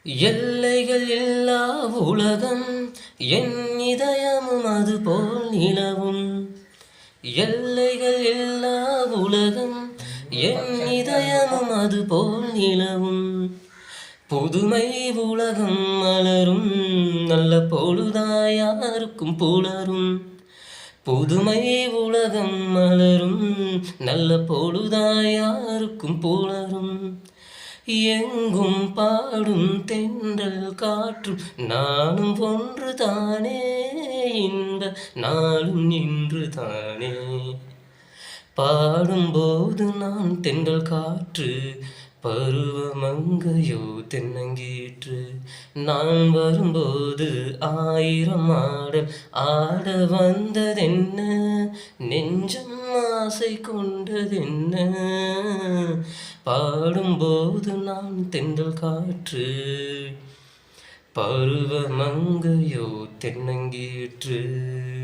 எல்லைகள் இல்லா உலகம் என் இதயமும் அதுபோல் நிலவும். எல்லைகள் இல்லா உலகம் என் இதயமும் அதுபோல் நிலவும். புதுமை உலகம் மலரும் நல்ல பொழுதாய் யாருக்கும் புலரும். புதுமை உலகம் மலரும் நல்ல பொழுதாய் யாருக்கும் புலரும். எங்கும் பாடும் தென்றல் காற்றும் நானும் ஒன்று தானே, இன்ப நாளும் நின்று தானே. பாடும்போது நான் தென்றல் காற்று, பருவமங்கையோ தென்னங்கீற்று. நான் வரும்போது ஆயிரம் ஆடல் ஆட வந்ததென்ன, நெஞ்சம் ஆசை கொண்டதென்ன. பாடும்போது நான் தென்றல் காற்று, பருவமங்கையோ தென்னங்கீற்று.